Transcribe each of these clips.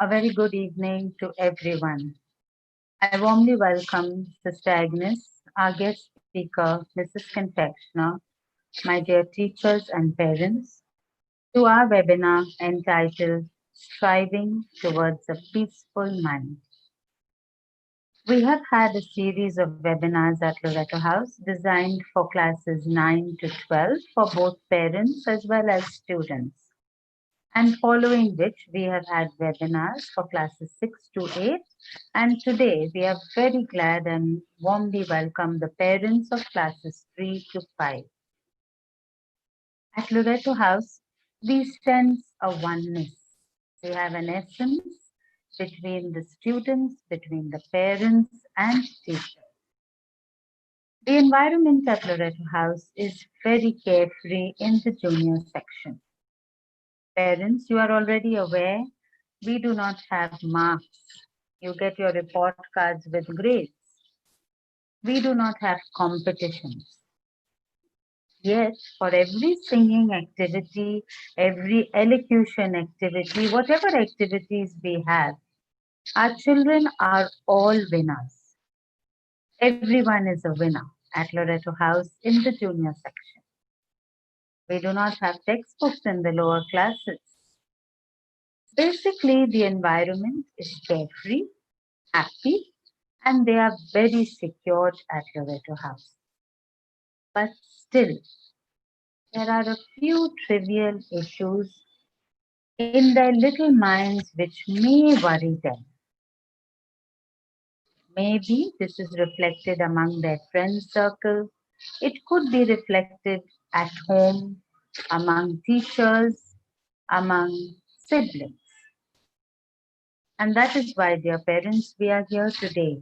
A very good evening to everyone. I warmly welcome Sister Agnes, our guest speaker, Mrs. Confectioner, my dear teachers and parents, to our webinar entitled Striving Towards a Peaceful Mind. We have had a series of webinars at Loreto House designed for classes 9 to 12 for both parents as well as students, and following which we have had webinars for classes 6 to 8. And today we are very glad and warmly welcome the parents of classes 3 to 5. At Loreto House, we sense a oneness. We have an essence between the students, between the parents and teachers. The environment at Loreto House is very carefree in the junior section. Parents, you are already aware, we do not have marks. You get your report cards with grades. We do not have competitions. Yet, for every singing activity, every elocution activity, whatever activities we have, our children are all winners. Everyone is a winner at Loreto House in the junior section. We do not have textbooks in the lower classes. Basically, the environment is carefree, happy, and they are very secured at Loreto House. But still, there are a few trivial issues in their little minds which may worry them. Maybe this is reflected among their friend circle. It could be reflected at home, among teachers, among siblings. And that is why, dear parents, we are here today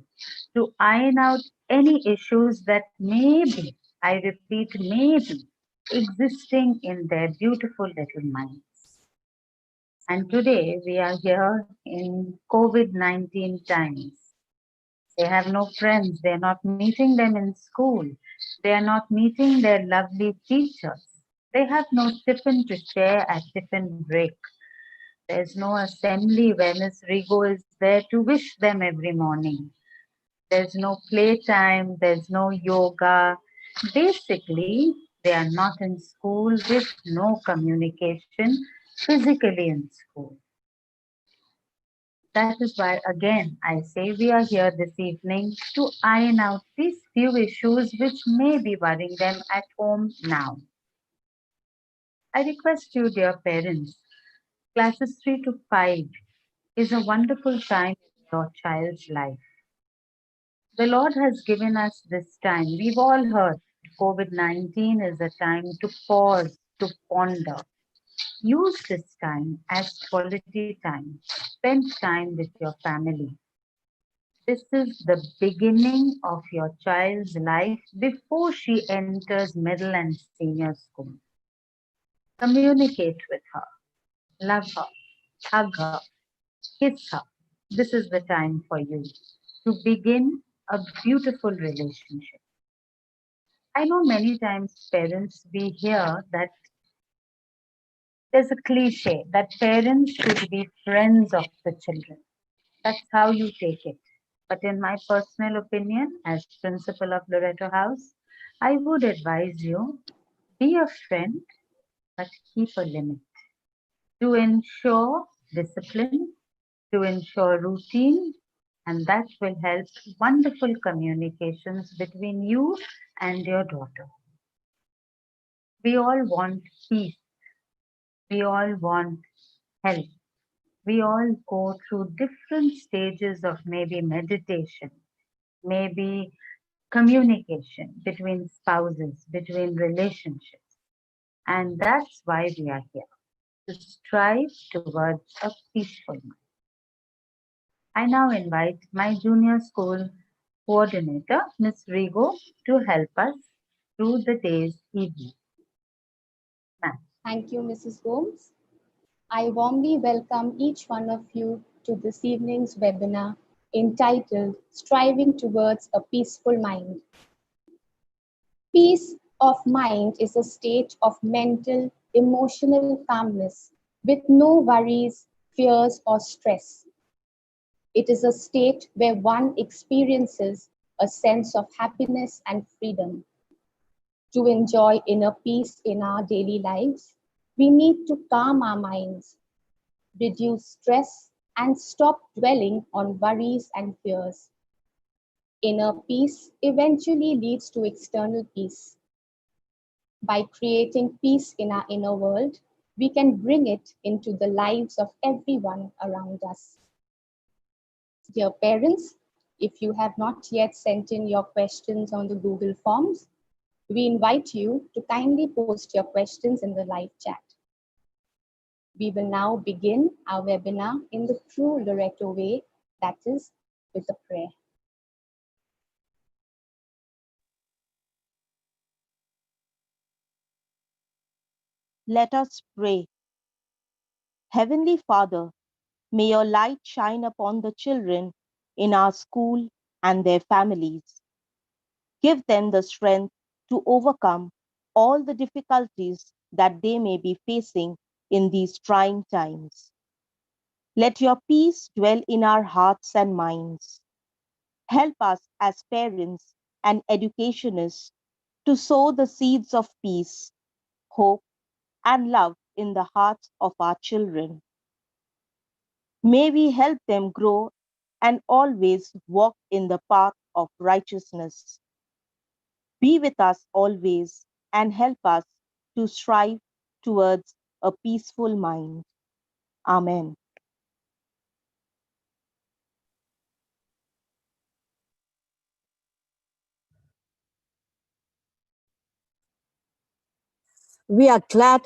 to iron out any issues that may be, I repeat, may be existing in their beautiful little minds. And today we are here in COVID-19 times. They have no friends, they are not meeting them in school, they are not meeting their lovely teachers, they have no tiffin to share at tiffin break. There's no assembly where Miss Rigo is there to wish them every morning. There's no playtime, there's no yoga. Basically, they are not in school with no communication physically in school. That is why, again, I say we are here this evening to iron out these few issues which may be worrying them at home now. I request you, dear parents, classes 3 to 5 is a wonderful time in your child's life. The Lord has given us this time. We've all heard COVID-19 is a time to pause, to ponder. Use this time as quality time. Spend time with your family. This is the beginning of your child's life before she enters middle and senior school. Communicate with her, love her, hug her, kiss her. This is the time for you to begin a beautiful relationship. I know many times parents, we hear that there's a cliche that parents should be friends of the children. That's how you take it. But in my personal opinion, as principal of Loreto House, I would advise you, be a friend, but keep a limit to ensure discipline, to ensure routine, and that will help wonderful communications between you and your daughter. We all want peace. We all want health. We all go through different stages of maybe meditation, maybe communication between spouses, between relationships. And that's why we are here, to strive towards a peaceful mind. I now invite my junior school coordinator, Ms. Rigo, to help us through the day's evening. Thank you, Mrs. Gomes. I warmly welcome each one of you to this evening's webinar entitled Striving Towards a Peaceful Mind. Peace of mind is a state of mental, emotional calmness with no worries, fears, or stress. It is a state where one experiences a sense of happiness and freedom. To enjoy inner peace in our daily lives, we need to calm our minds, reduce stress, and stop dwelling on worries and fears. Inner peace eventually leads to external peace. By creating peace in our inner world, we can bring it into the lives of everyone around us. Dear parents, if you have not yet sent in your questions on the Google Forms, we invite you to kindly post your questions in the live chat. We will now begin our webinar in the true Loreto way, that is, with a prayer. Let us pray. Heavenly Father, may your light shine upon the children in our school and their families. Give them the strength to overcome all the difficulties that they may be facing in these trying times. Let your peace dwell in our hearts and minds. Help us as parents and educationists to sow the seeds of peace, hope, and love in the hearts of our children. May we help them grow and always walk in the path of righteousness. Be with us always and help us to strive towards a peaceful mind. Amen. We are glad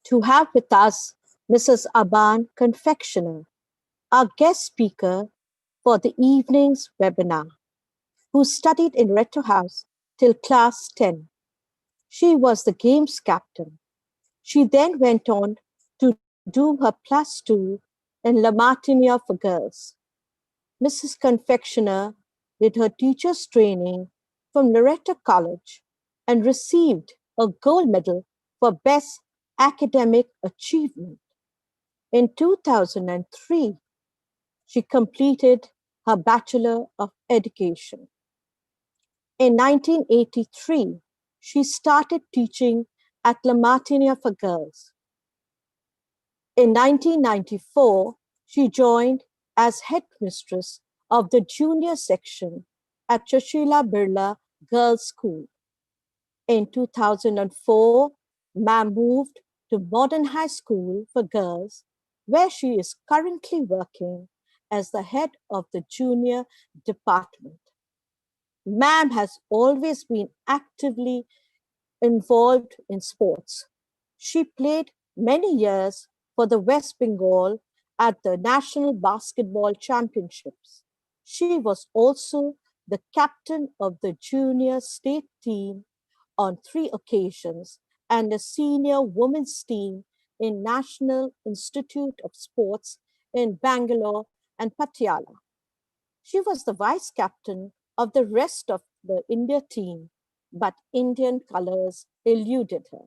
to have with us Mrs. Aban Confectioner, our guest speaker for the evening's webinar, who studied in Retto House till class 10. She was the games captain. She then went on to do her plus 2 in La Martiniere for girls. Mrs. Confectioner did her teacher's training from Loreto College and received a gold medal for best academic achievement. In 2003, she completed her Bachelor of Education. In 1983, she started teaching at La Martiniere for girls. In 1994, she joined as headmistress of the junior section at Sushila Birla Girls' School. In 2004, Ma'am moved to Modern High School for Girls, where she is currently working as the head of the junior department. Ma'am has always been actively involved in sports. She played many years for the West Bengal at the National Basketball Championships. She was also the captain of the junior state team on 3 occasions and a senior women's team in National Institute of Sports in Bangalore and Patiala. She was the vice captain of the rest of the India team, but Indian colors eluded her.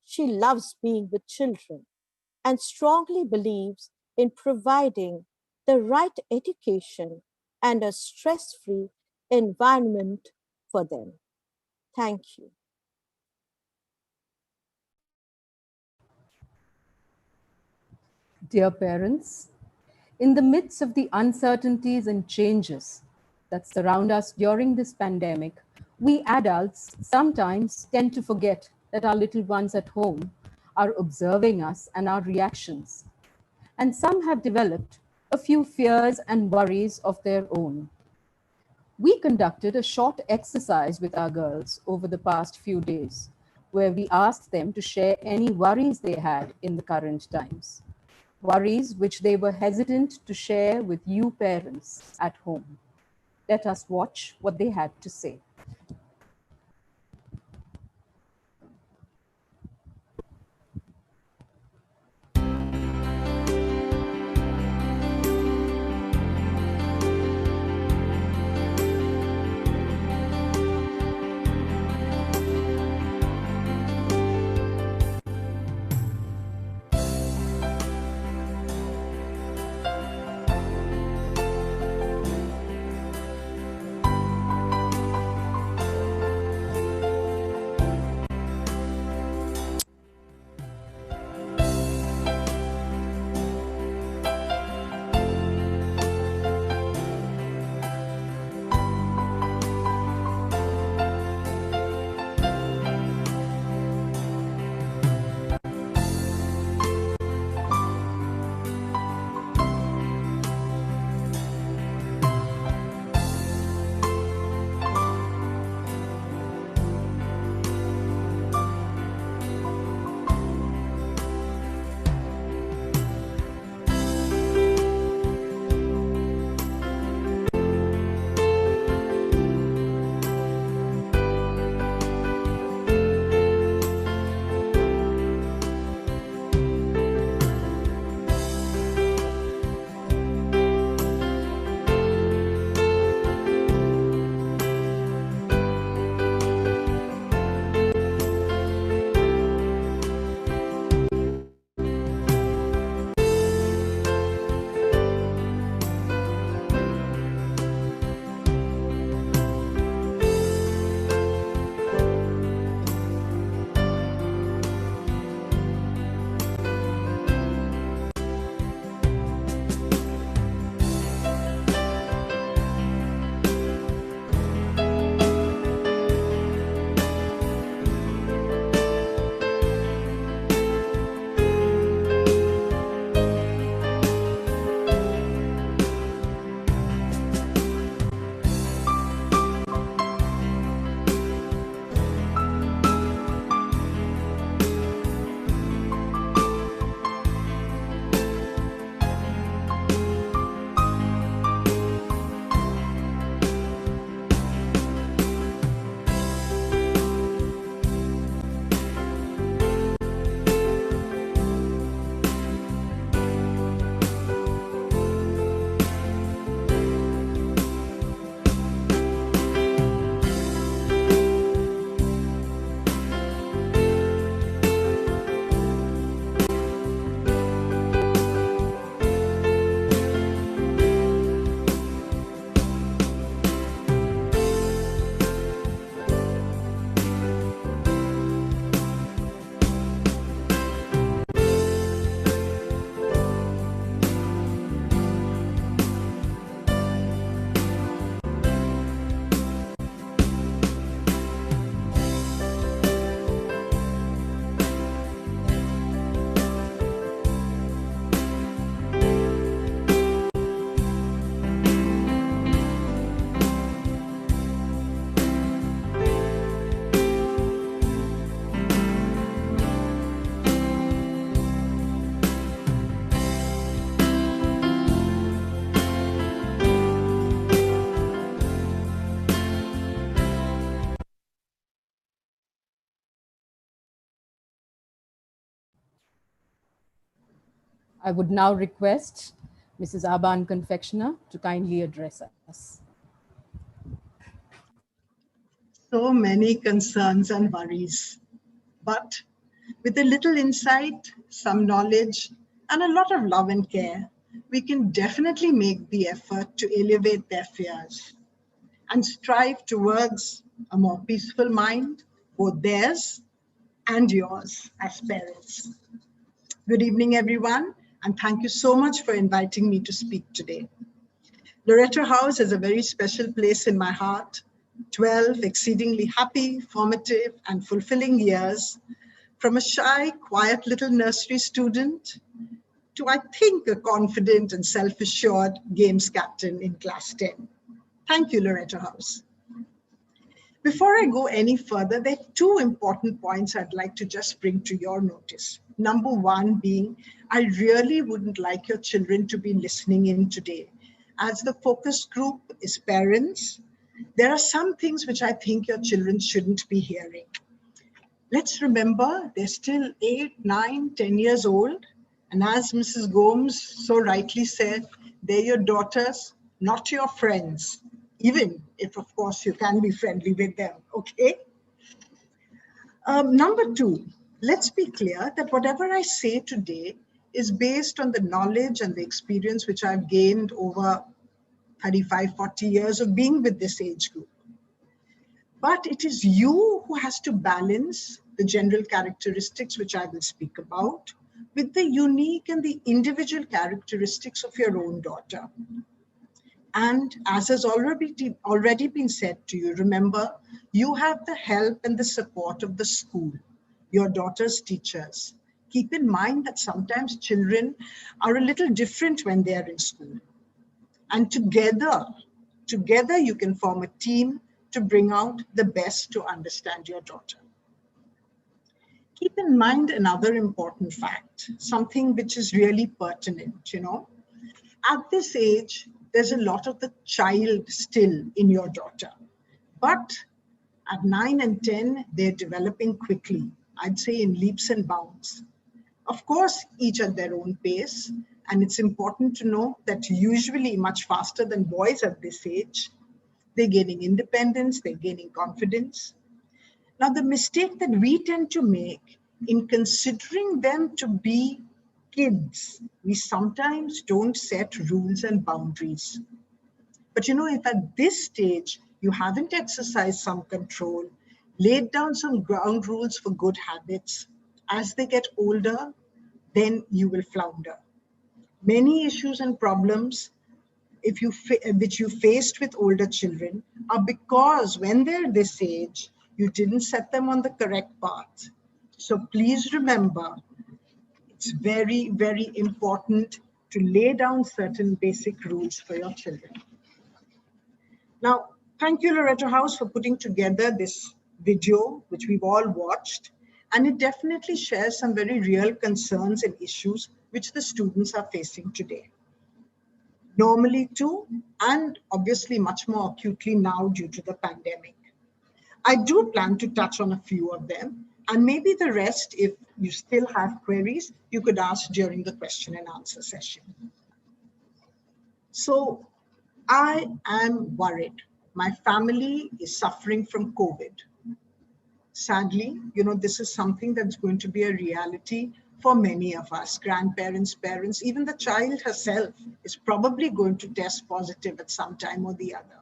She loves being with children and strongly believes in providing the right education and a stress-free environment for them. Thank you. Dear parents, in the midst of the uncertainties and changes that surround us during this pandemic, we adults sometimes tend to forget that our little ones at home are observing us and our reactions. And some have developed a few fears and worries of their own. We conducted a short exercise with our girls over the past few days, where we asked them to share any worries they had in the current times, worries which they were hesitant to share with you parents at home. Let us watch what they had to say. I would now request Mrs. Aban Confectioner to kindly address us. So many concerns and worries, but with a little insight, some knowledge, and a lot of love and care, we can definitely make the effort to elevate their fears and strive towards a more peaceful mind, both theirs and yours as parents. Good evening, everyone, and thank you so much for inviting me to speak today. Loreto House is a very special place in my heart. 12 exceedingly happy, formative, and fulfilling years, from a shy, quiet little nursery student to, I think, a confident and self-assured games captain in class 10. Thank you, Loreto House. Before I go any further, there are two important points I'd like to just bring to your notice. Number one being, I really wouldn't like your children to be listening in today. As the focus group is parents, there are some things which I think your children shouldn't be hearing. Let's remember, they're still 8, 9, 10 years old. And as Mrs. Gomes so rightly said, they're your daughters, not your friends, even if, of course, you can be friendly with them, okay? Number two, let's be clear that whatever I say today is based on the knowledge and the experience which I've gained over 35, 40 years of being with this age group. But it is you who has to balance the general characteristics which I will speak about with the unique and the individual characteristics of your own daughter. And as has already been said to you, remember, you have the help and the support of the school, your daughter's teachers. Keep in mind that sometimes children are a little different when they are in school. And together you can form a team to bring out the best to understand your daughter. Keep in mind another important fact, something which is really pertinent, At this age, there's a lot of the child still in your daughter. But at 9 and 10, they're developing quickly, I'd say in leaps and bounds. Of course, each at their own pace. And it's important to know that usually much faster than boys at this age, they're gaining independence, they're gaining confidence. Now, the mistake that we tend to make in considering them to be kids, we sometimes don't set rules and boundaries. But if at this stage you haven't exercised some control, laid down some ground rules for good habits, as they get older, then you will flounder. Many issues and problems which you faced with older children are because when they're this age, you didn't set them on the correct path. So please remember, it's very, very important to lay down certain basic rules for your children. Now, thank you, Loreto House, for putting together this video, which we've all watched. And it definitely shares some very real concerns and issues which the students are facing today. Normally too, and obviously much more acutely now due to the pandemic. I do plan to touch on a few of them, and maybe the rest, if you still have queries, you could ask during the question and answer session. So I am worried. My family is suffering from COVID. Sadly, this is something that's going to be a reality for many of us, grandparents, parents, even the child herself is probably going to test positive at some time or the other.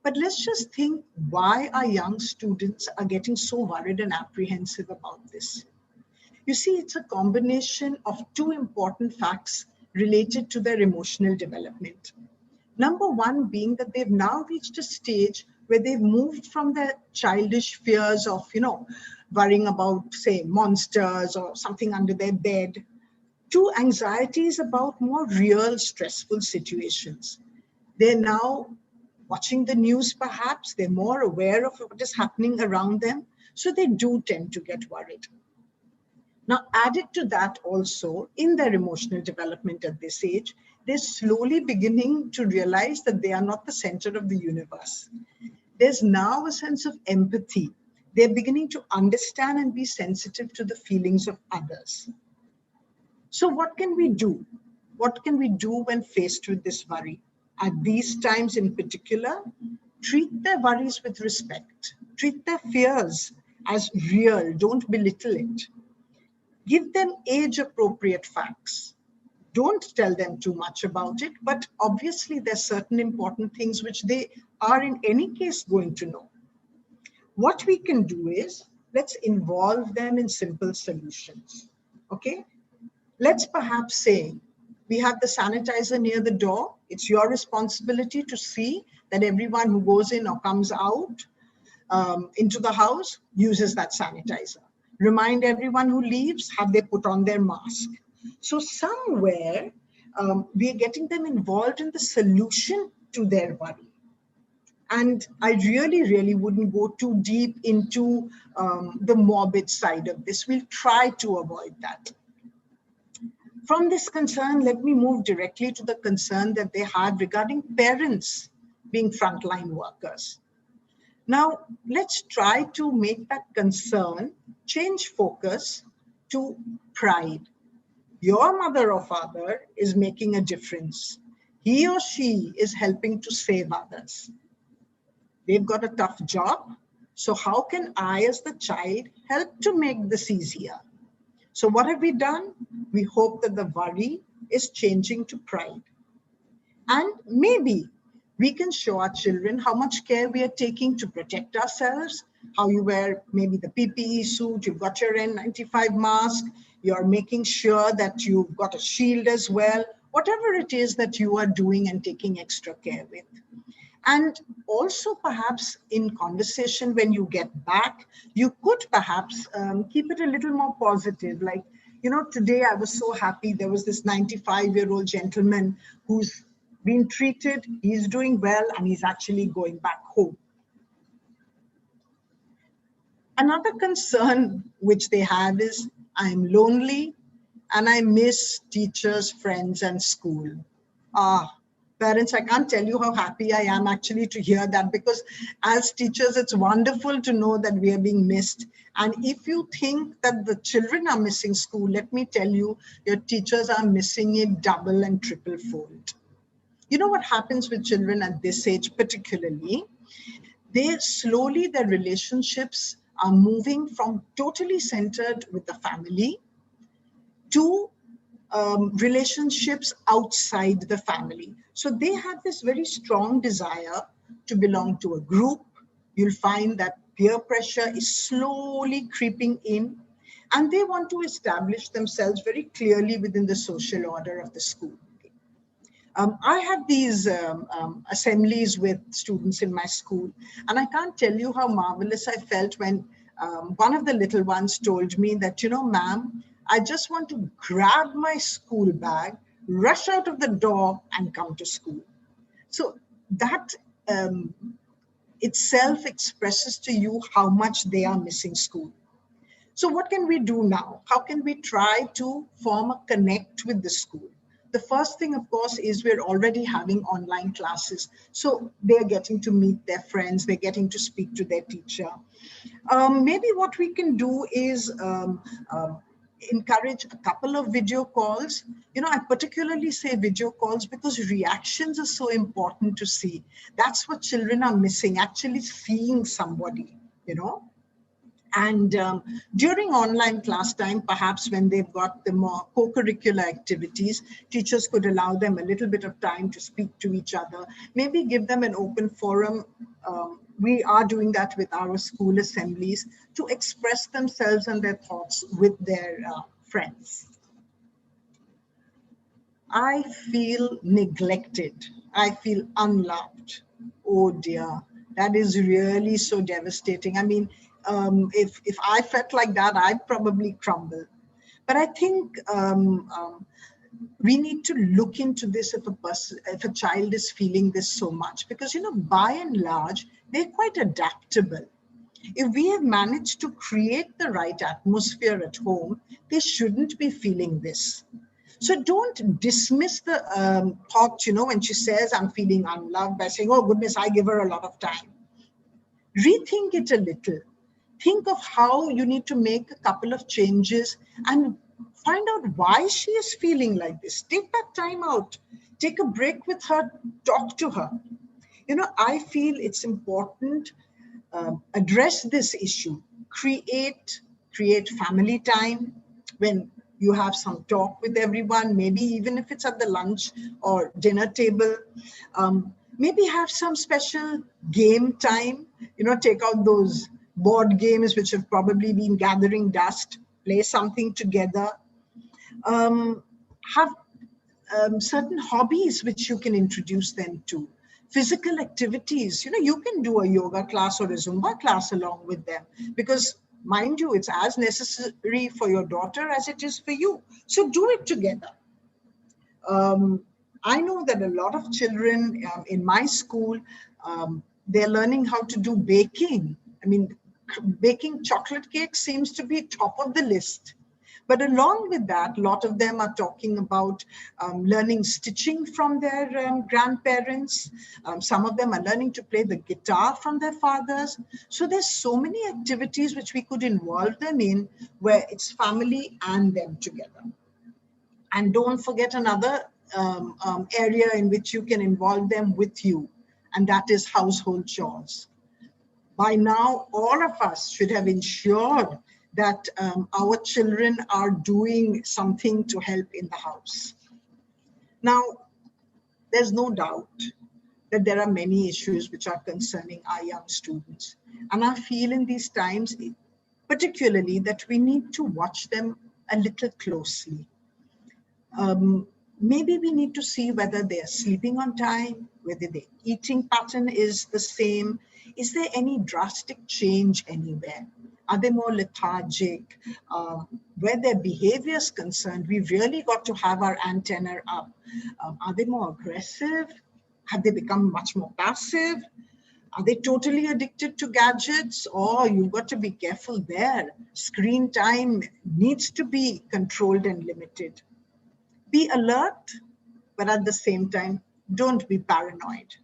But let's just think why our young students are getting so worried and apprehensive about this. You see, it's a combination of two important facts related to their emotional development. Number one being that they've now reached a stage where they've moved from their childish fears of, worrying about, say, monsters or something under their bed, to anxieties about more real stressful situations. They're now watching the news, perhaps. They're more aware of what is happening around them. So they do tend to get worried. Now, added to that also, in their emotional development at this age, they're slowly beginning to realize that they are not the center of the universe. There's now a sense of empathy. They're beginning to understand and be sensitive to the feelings of others. So what can we do? What can we do when faced with this worry? At these times in particular, treat their worries with respect. Treat their fears as real. Don't belittle it. Give them age-appropriate facts. Don't tell them too much about it, but obviously there's certain important things which they are in any case going to know. What we can do is, let's involve them in simple solutions, okay? Let's perhaps say, we have the sanitizer near the door. It's your responsibility to see that everyone who goes in or comes out into the house uses that sanitizer. Remind everyone who leaves, have they put on their mask. So somewhere, we are getting them involved in the solution to their worry. And I really wouldn't go too deep into the morbid side of this. We'll try to avoid that. From this concern, let me move directly to the concern that they had regarding parents being frontline workers. Now, let's try to make that concern change focus to pride. Your mother or father is making a difference. He or she is helping to save others. They've got a tough job. So how can I, as the child, help to make this easier? So what have we done? We hope that the worry is changing to pride. And maybe we can show our children how much care we are taking to protect ourselves, how you wear maybe the PPE suit, you've got your N95 mask, you're making sure that you've got a shield as well, whatever it is that you are doing and taking extra care with. And also perhaps in conversation when you get back, you could perhaps keep it a little more positive. Like, you know, today I was so happy. There was this 95-year-old gentleman who's been treated, he's doing well, and he's actually going back home. Another concern which they have is, I'm lonely and I miss teachers, friends, and school. Parents, I can't tell you how happy I am actually to hear that, because as teachers, it's wonderful to know that we are being missed. And if you think that the children are missing school, let me tell you, your teachers are missing it double and triple fold. You know what happens with children at this age particularly? Their relationships are moving from totally centered with the family to relationships outside the family. So they have this very strong desire to belong to a group. You'll find that peer pressure is slowly creeping in, and they want to establish themselves very clearly within the social order of the school. I have these assemblies with students in my school, and I can't tell you how marvelous I felt when one of the little ones told me that, you know, ma'am, I just want to grab my school bag, rush out of the door and come to school. So that itself expresses to you how much they are missing school. So what can we do now? How can we try to form a connect with the school? The first thing, of course, is we're already having online classes. So they're getting to meet their friends, they're getting to speak to their teacher. Maybe what we can do is encourage a couple of video calls. You know, I particularly say video calls because reactions are so important to see. That's what children are missing, actually seeing somebody, you know. And during online class time, perhaps when they've got the more co-curricular activities, teachers could allow them a little bit of time to speak to each other, maybe give them an open forum. We are doing that with our school assemblies to express themselves and their thoughts with their friends. I feel neglected. I feel unloved. Oh dear, that is really so devastating. I mean, if I felt like that, I'd probably crumble. But I think we need to look into this if a child is feeling this so much, because, you know, by and large, they're quite adaptable. If we have managed to create the right atmosphere at home, they shouldn't be feeling this. So don't dismiss the thought, you know, when she says, I'm feeling unloved, by saying, oh goodness, I give her a lot of time. Rethink it a little. Think of how you need to make a couple of changes and Find out why she is feeling like this. Take that time out. Take a break with her. Talk to her. I feel it's important. Address this issue. Create family time when you have some talk with everyone, maybe even if it's at the lunch or dinner table. Maybe have some special game time, take out those board games which have probably been gathering dust, play something together. Have certain hobbies which you can introduce them to. Physical activities, you can do a yoga class or a Zumba class along with them, because mind you, it's as necessary for your daughter as it is for you. So do it together. I know that a lot of children in my school, they're learning how to do baking. I mean, baking chocolate cake seems to be top of the list. But along with that, a lot of them are talking about learning stitching from their grandparents. Some of them are learning to play the guitar from their fathers. So there's so many activities which we could involve them in, where it's family and them together. And don't forget another area in which you can involve them with you, and that is household chores. By now, all of us should have ensured that our children are doing something to help in the house. Now, there's no doubt that there are many issues which are concerning our young students. And I feel in these times, particularly, that we need to watch them a little closely. Maybe we need to see whether they're sleeping on time, whether their eating pattern is the same. Is there any drastic change anywhere? Are they more lethargic? Where their behavior is concerned, we've really got to have our antenna up. Are they more aggressive? Have they become much more passive? Are they totally addicted to gadgets? Oh, you've got to be careful there. Screen time needs to be controlled and limited. Be alert, but at the same time, don't be paranoid.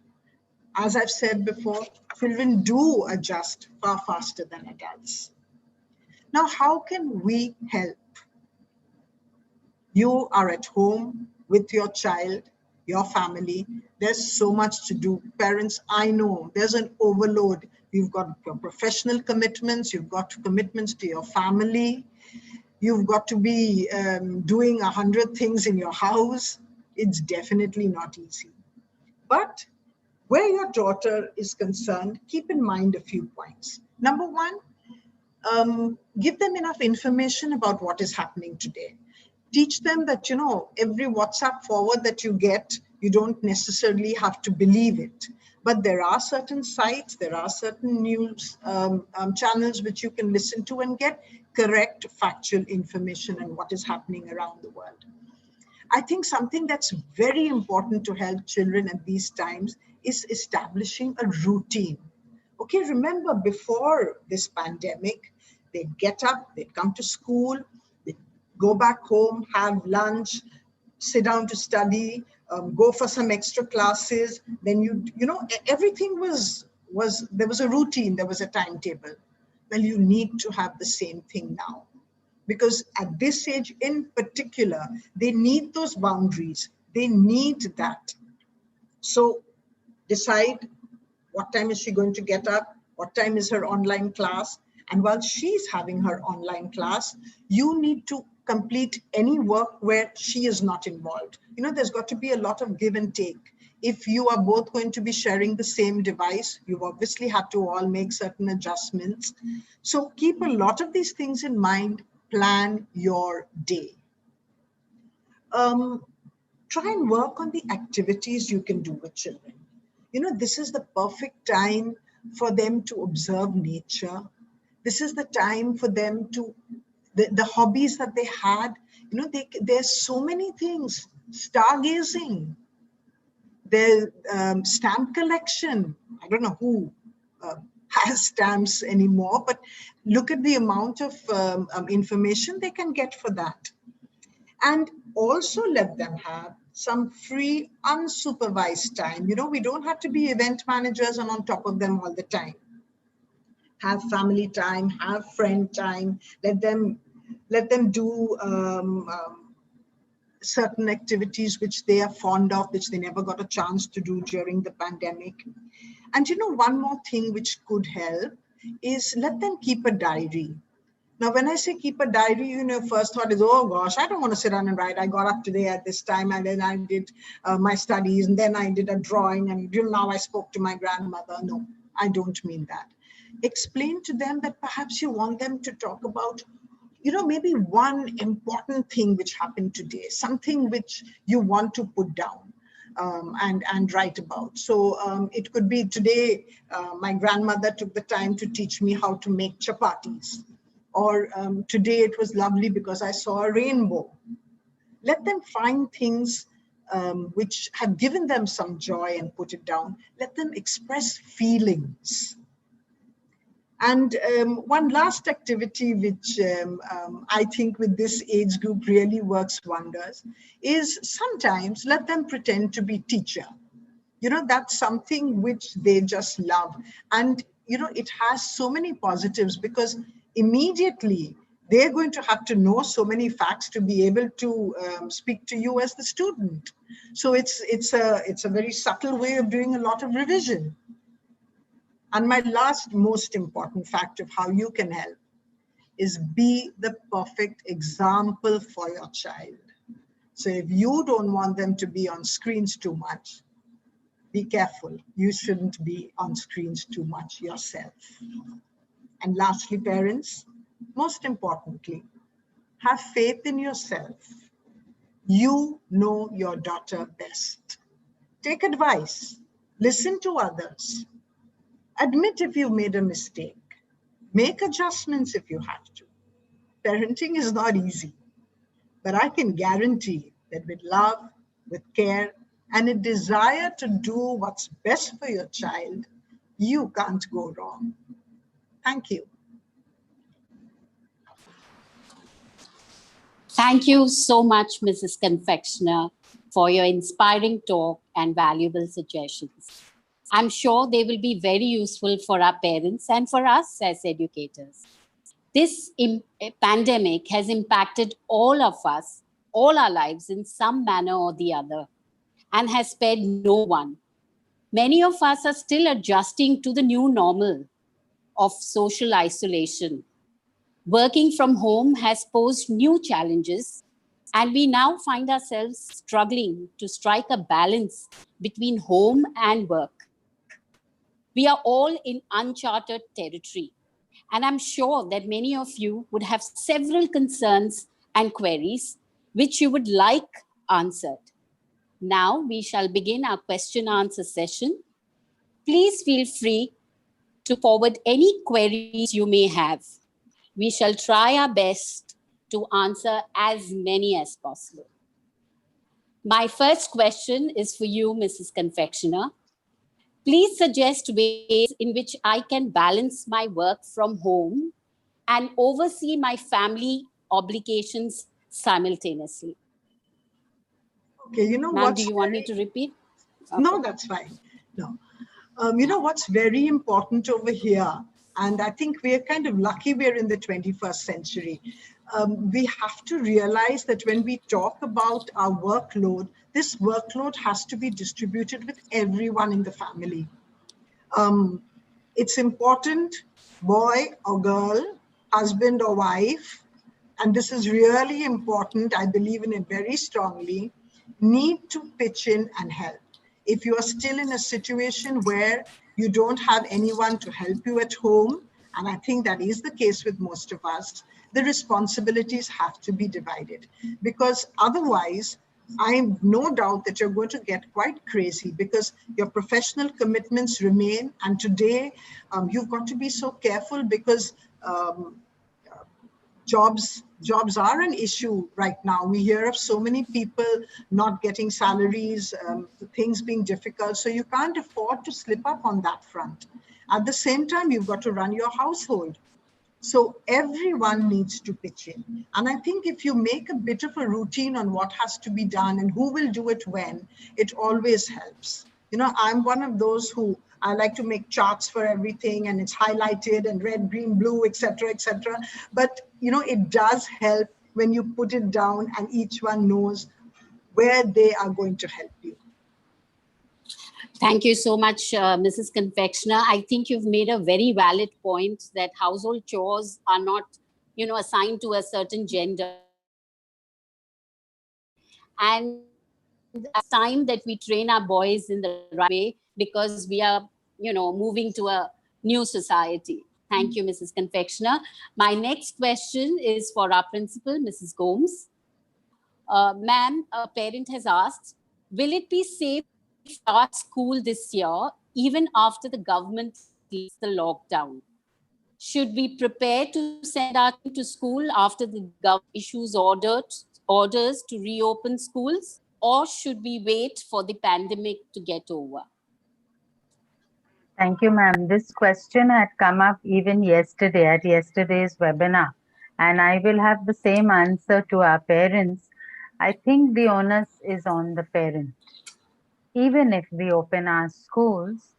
As I've said before, children do adjust far faster than adults. Now, how can we help? You are at home with your child, your family. There's so much to do. Parents, I know there's an overload. You've got professional commitments. You've got commitments to your family. You've got to be doing 100 things in your house. It's definitely not easy. But where your daughter is concerned, keep in mind a few points. Number one, give them enough information about what is happening today. Teach them that, every WhatsApp forward that you get, you don't necessarily have to believe it. But there are certain sites, there are certain news channels which you can listen to and get correct factual information on what is happening around the world. I think something that's very important to help children at these times is establishing a routine. Okay, remember before this pandemic, they'd get up, they'd come to school, they'd go back home, have lunch, sit down to study, go for some extra classes. Then everything was there was a routine, there was a timetable. Well, you need to have the same thing now, because at this age in particular, they need those boundaries. They need that. So decide what time is she going to get up, what time is her online class. And while she's having her online class, you need to complete any work where she is not involved. There's got to be a lot of give and take. If you are both going to be sharing the same device, you obviously have to all make certain adjustments. So keep a lot of these things in mind. Plan your day. Try and work on the activities you can do with children. This is the perfect time for them to observe nature. This is the time for them to, the hobbies that they had, there's so many things. Stargazing, there's stamp collection. I don't know who has stamps anymore, but look at the amount of information they can get for that. And also let them have some free unsupervised time. We don't have to be event managers and on top of them all the time. Have family time, have friend time, let them Let them do certain activities which they are fond of, which they never got a chance to do during the pandemic. And one more thing which could help is let them keep a diary. Now, when I say keep a diary, first thought is, oh gosh, I don't want to sit down and write. I got up today at this time and then I did my studies and then I did a drawing and now I spoke to my grandmother. No, I don't mean that. Explain to them that perhaps you want them to talk about, maybe one important thing which happened today, something which you want to put down. And write about. So it could be today, my grandmother took the time to teach me how to make chapatis. Or today it was lovely because I saw a rainbow. Let them find things which have given them some joy and put it down. Let them express feelings. And one last activity which I think with this age group really works wonders is sometimes let them pretend to be teacher. That's something which they just love. And, it has so many positives because immediately they're going to have to know so many facts to be able to speak to you as the student. So it's a very subtle way of doing a lot of revision. And my last most important fact of how you can help is be the perfect example for your child. So if you don't want them to be on screens too much, be careful. You shouldn't be on screens too much yourself. And lastly, parents, most importantly, have faith in yourself. You know your daughter best. Take advice. Listen to others. Admit if you made a mistake. Make adjustments if you have to. Parenting is not easy, but I can guarantee that with love, with care, and a desire to do what's best for your child, you can't go wrong. Thank you. Thank you so much, Mrs. Confectioner, for your inspiring talk and valuable suggestions. I'm sure they will be very useful for our parents and for us as educators. This pandemic has impacted all of us, all our lives in some manner or the other, and has spared no one. Many of us are still adjusting to the new normal of social isolation. Working from home has posed new challenges, and we now find ourselves struggling to strike a balance between home and work. We are all in uncharted territory, and I'm sure that many of you would have several concerns and queries which you would like answered. Now we shall begin our question answer session. Please feel free to forward any queries you may have. We shall try our best to answer as many as possible. My first question is for you, Mrs. Confectioner. Please suggest ways in which I can balance my work from home and oversee my family obligations simultaneously. Okay, Ma'am, do you want me to repeat? Okay. No, that's fine. No. What's very important over here, and I think we're kind of lucky we're in the 21st century. We have to realize that when we talk about our workload, this workload has to be distributed with everyone in the family. It's important, boy or girl, husband or wife, and this is really important, I believe in it very strongly, need to pitch in and help. If you are still in a situation where you don't have anyone to help you at home, and I think that is the case with most of us, the responsibilities have to be divided, because otherwise, I have no doubt that you're going to get quite crazy because your professional commitments remain. And today, you've got to be so careful because jobs are an issue right now. We hear of so many people not getting salaries, things being difficult. So you can't afford to slip up on that front. At the same time, you've got to run your household. So everyone needs to pitch in. And I think if you make a bit of a routine on what has to be done and who will do it when, it always helps. I'm one of those who I like to make charts for everything and it's highlighted and red, green, blue, etc., etc. But it does help when you put it down and each one knows where they are going to help you. Thank you so much, Mrs. Confectioner. I think you've made a very valid point that household chores are not, assigned to a certain gender. And it's time that we train our boys in the right way because we are, moving to a new society. Thank you, Mrs. Confectioner. My next question is for our principal, Mrs. Gomes. Ma'am, a parent has asked, will it be safe to start school this year, even after the government lifts the lockdown? Should we prepare to send our children to school after the government issues orders to reopen schools? Or should we wait for the pandemic to get over? Thank you, ma'am. This question had come up even yesterday at yesterday's webinar, and I will have the same answer to our parents. I think the onus is on the parent. Even if we open our schools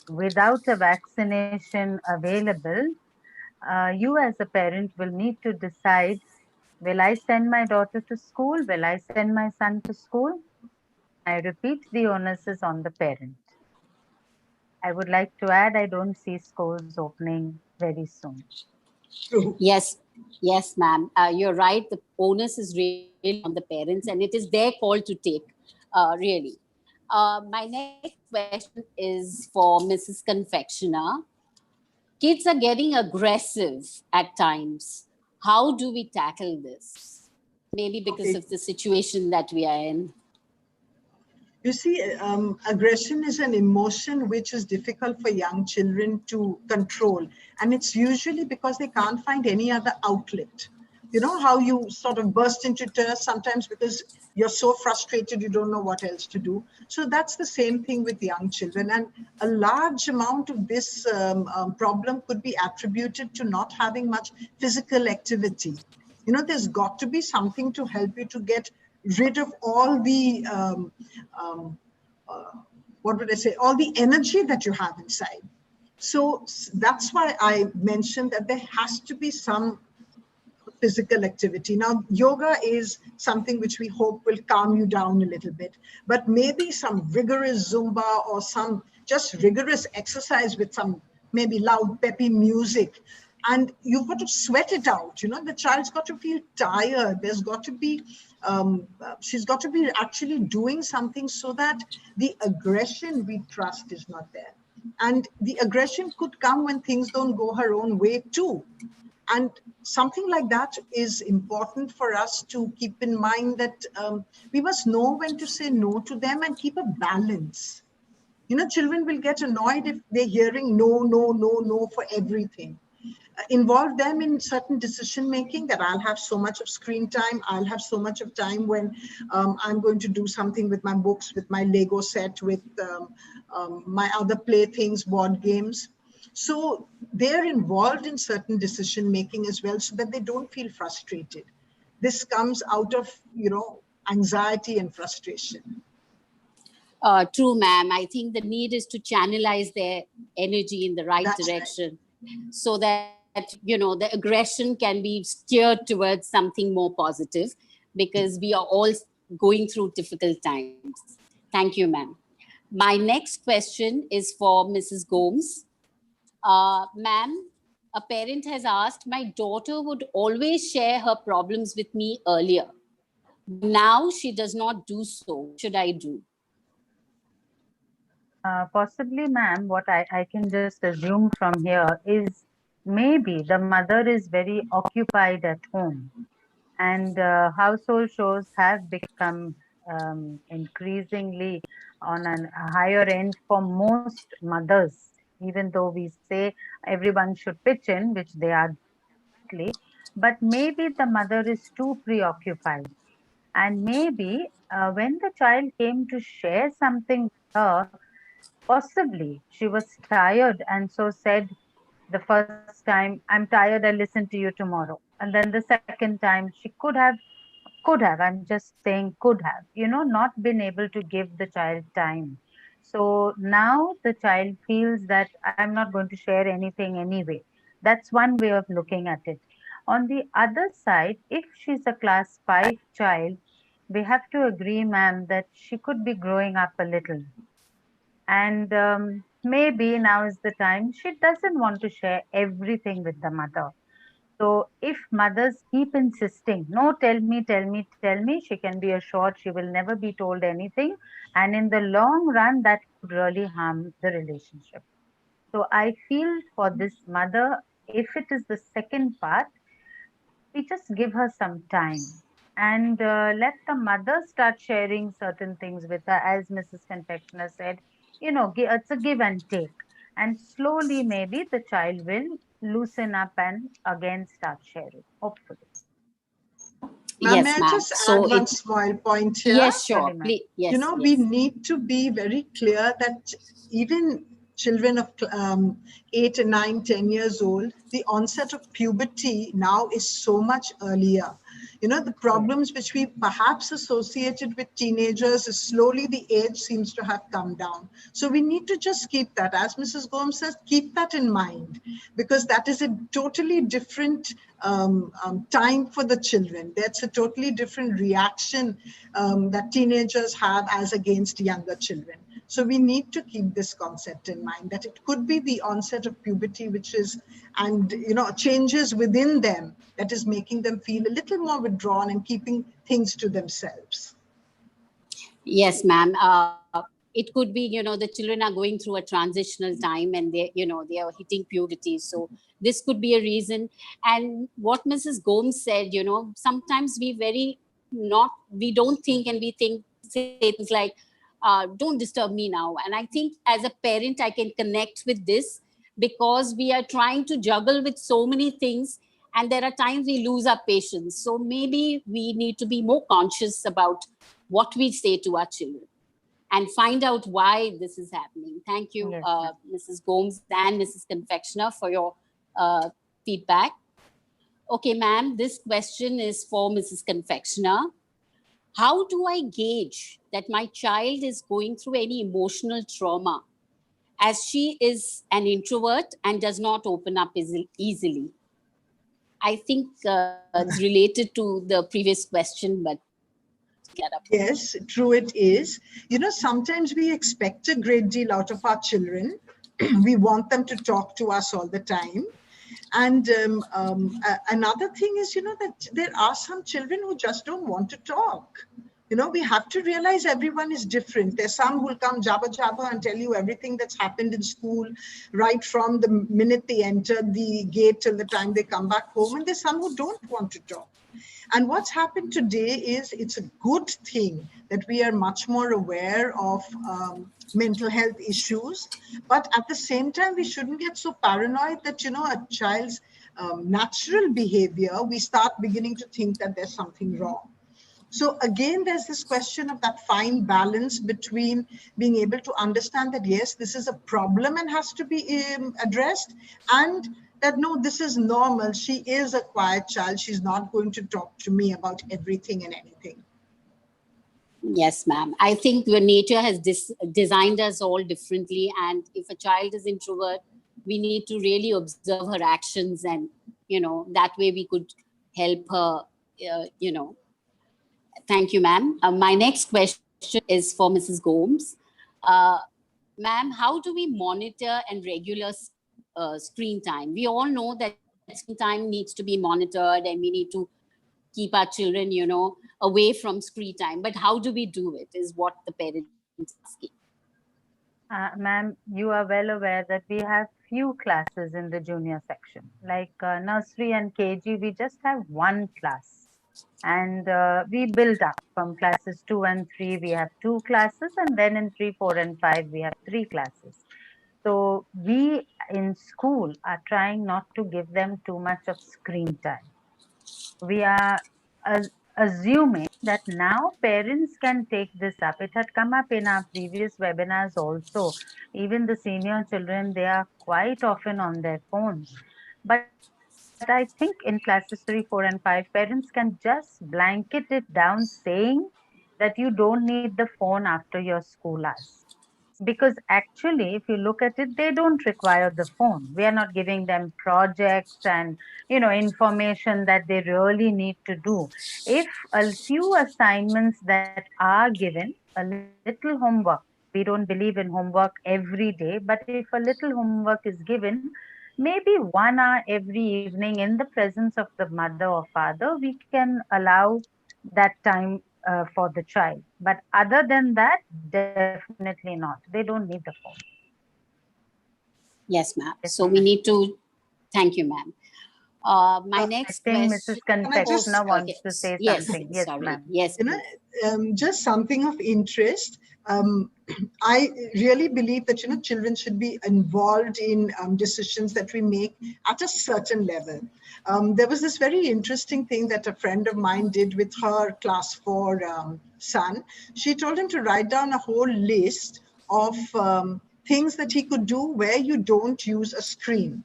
without a vaccination available, you as a parent will need to decide, will I send my daughter to school? Will I send my son to school? I repeat, the onus is on the parent. I would like to add, I don't see schools opening very soon. True. Yes, ma'am. You're right. The onus is really on the parents, and it is their call to take, really. My next question is for Mrs. Confectioner. Kids are getting aggressive at times. How do we tackle this? Maybe because of the situation that we are in. You see, aggression is an emotion which is difficult for young children to control. And it's usually because they can't find any other outlet. You know how you sort of burst into tears sometimes because you're so frustrated, you don't know what else to do. So that's the same thing with young children. And a large amount of this problem could be attributed to not having much physical activity. There's got to be something to help you to get rid of all the, all the energy that you have inside. So that's why I mentioned that there has to be some physical activity. Now, yoga is something which we hope will calm you down a little bit, but maybe some rigorous Zumba or some just rigorous exercise with some maybe loud, peppy music. And you've got to sweat it out. The child's got to feel tired. There's got to be, she's got to be actually doing something so that the aggression we trust is not there. And the aggression could come when things don't go her own way too. And something like that is important for us to keep in mind, that we must know when to say no to them and keep a balance. Children will get annoyed if they're hearing no, no, no, no for everything. Involve them in certain decision making, that I'll have so much of screen time, I'll have so much of time when I'm going to do something with my books, with my Lego set, with my other playthings, board games. So they're involved in certain decision making as well, so that they don't feel frustrated. This comes out of, anxiety and frustration. True, ma'am. I think the need is to channelize their energy in the right direction, so that, the aggression can be steered towards something more positive, because we are all going through difficult times. Thank you, ma'am. My next question is for Mrs. Gomes. Ma'am, a parent has asked, my daughter would always share her problems with me earlier. Now she does not do so. What should I do? Possibly, ma'am, what I can just assume from here is maybe the mother is very occupied at home, and household chores have become increasingly on a higher end for most mothers, even though we say everyone should pitch in, which they are, but maybe the mother is too preoccupied. And maybe when the child came to share something with her, possibly she was tired and so said the first time, I'm tired, I'll listen to you tomorrow. And then the second time, she I'm just saying could have, not been able to give the child time. So now the child feels that I'm not going to share anything anyway. That's one way of looking at it. On the other side, if she's a class 5 child, we have to agree, ma'am, that she could be growing up a little. And maybe now is the time she doesn't want to share everything with the mother. So if mothers keep insisting, no, tell me, tell me, she can be assured she will never be told anything. And in the long run, that could really harm the relationship. So I feel for this mother, if it is the second part, we just give her some time and let the mother start sharing certain things with her, as Mrs. Confectioner said. It's a give and take. And slowly, maybe the child will loosen up and again start sharing, hopefully. Ma'am, may Yes, I ma'am. just So add one it's, small point here? yes, sure. Surely, ma'am. Please, yes, We yes. need to be very clear that even children of 8 and 9, 10 years old, the onset of puberty now is so much earlier. The problems which we perhaps associated with teenagers is slowly the age seems to have come down. So we need to just keep that, as Mrs. Gomes says, keep that in mind, because that is a totally different time for the children. That's a totally different reaction that teenagers have as against younger children. So we need to keep this concept in mind, that it could be the onset of puberty, which is, and changes within them, that is making them feel a little more withdrawn and keeping things to themselves. Yes, ma'am. It could be, the children are going through a transitional time and they are hitting puberty. So this could be a reason. And what Mrs. Gomes said, sometimes we don't think, and we say things like, don't disturb me now. And I think as a parent, I can connect with this, because we are trying to juggle with so many things. And there are times we lose our patience. So maybe we need to be more conscious about what we say to our children and find out why this is happening. Thank you, Yes, Mrs. Gomes and Mrs. Confectioner, for your feedback. Okay, ma'am, this question is for Mrs. Confectioner. How do I gauge that my child is going through any emotional trauma, as she is an introvert and does not open up easily? I think it's related to the previous question, but get up. Yes, true it is. Sometimes we expect a great deal out of our children. We want them to talk to us all the time. And another thing is, that there are some children who just don't want to talk. We have to realize everyone is different. There's some who will come jabba jabba and tell you everything that's happened in school, right from the minute they enter the gate till the time they come back home. And there's some who don't want to talk. And what's happened today is, it's a good thing that we are much more aware of mental health issues. But at the same time, we shouldn't get so paranoid that, a child's natural behavior, we start beginning to think that there's something wrong. So again, there's this question of that fine balance between being able to understand that, yes, this is a problem and has to be addressed, and that, no, this is normal. She is a quiet child. She's not going to talk to me about everything and anything. Yes, ma'am. I think the nature has designed us all differently. And if a child is introvert, we need to really observe her actions, and, that way we could help her, Thank you, ma'am. My next question is for Mrs. Gomes. Ma'am, how do we monitor and regular screen time? We all know that screen time needs to be monitored, and we need to keep our children, away from screen time. But how do we do it is what the parents are asking. Ma'am, you are well aware that we have few classes in the junior section. Like nursery and KG, we just have one class. And we build up from classes 2 and 3, we have 2 classes. And then in 3, 4, and 5, we have 3 classes. So we in school are trying not to give them too much of screen time. We are assuming that now parents can take this up. It had come up in our previous webinars also. Even the senior children, they are quite often on their phones. But I think in classes 3, 4, and 5, parents can just blanket it down saying that you don't need the phone after your school hours. Because actually, if you look at it, they don't require the phone. We are not giving them projects and information that they really need to do. If a few assignments that are given, a little homework, we don't believe in homework every day, but if a little homework is given, maybe 1 hour every evening in the presence of the mother or father, we can allow that time for the child. But other than that, definitely not. They don't need the phone. Yes, ma'am. So we Definitely. need to thank you, ma'am. My Uh, I next think Mrs. question. can I Oh, just Confectioner okay. wants to say Yes, something. Yes, sorry. ma'am. Yes, you know, please. just something of interest. I really believe that children should be involved in decisions that we make at a certain level. There was this very interesting thing that a friend of mine did with her class 4 son. She told him to write down a whole list of things that he could do where you don't use a screen.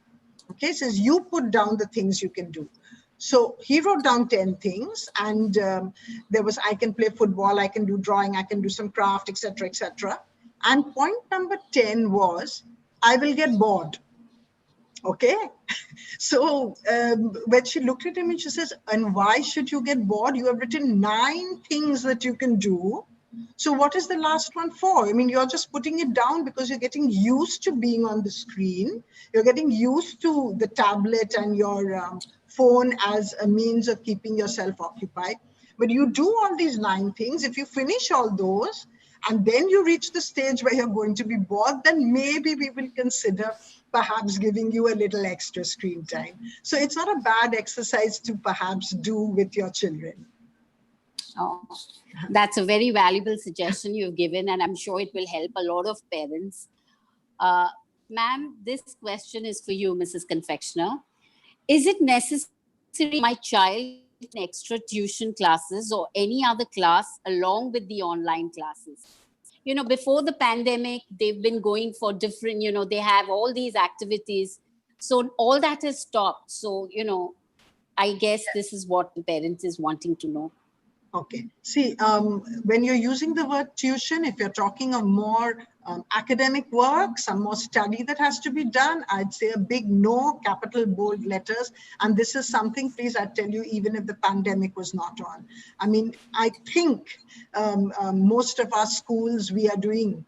Okay, says you put down the things you can do. So he wrote down 10 things, and there was, I can play football, I can do drawing, I can do some craft, etc., etc. And point number 10 was, I will get bored. Okay. So when she looked at him and she says, and why should you get bored? You have written 9 things that you can do. So what is the last one for? I mean, you're just putting it down because you're getting used to being on the screen. You're getting used to the tablet and your phone as a means of keeping yourself occupied. But you do all these 9 things. If you finish all those, and then you reach the stage where you're going to be bored, then maybe we will consider perhaps giving you a little extra screen time. So it's not a bad exercise to perhaps do with your children. Oh, that's a very valuable suggestion you've given, and I'm sure it will help a lot of parents. Uh, Ma'am, this question is for you, Mrs. Confectioner. Is it necessary my child in extra tuition classes or any other class along with the online classes? Before the pandemic, they've been going for different, they have all these activities. So all that has stopped. So, I guess this is what the parents is wanting to know. Okay. See, when you're using the word tuition, if you're talking of more academic work, some more study that has to be done, I'd say a big no, capital bold letters. And this is something, please, I tell you, even if the pandemic was not on. I mean, I think most of our schools, we're doing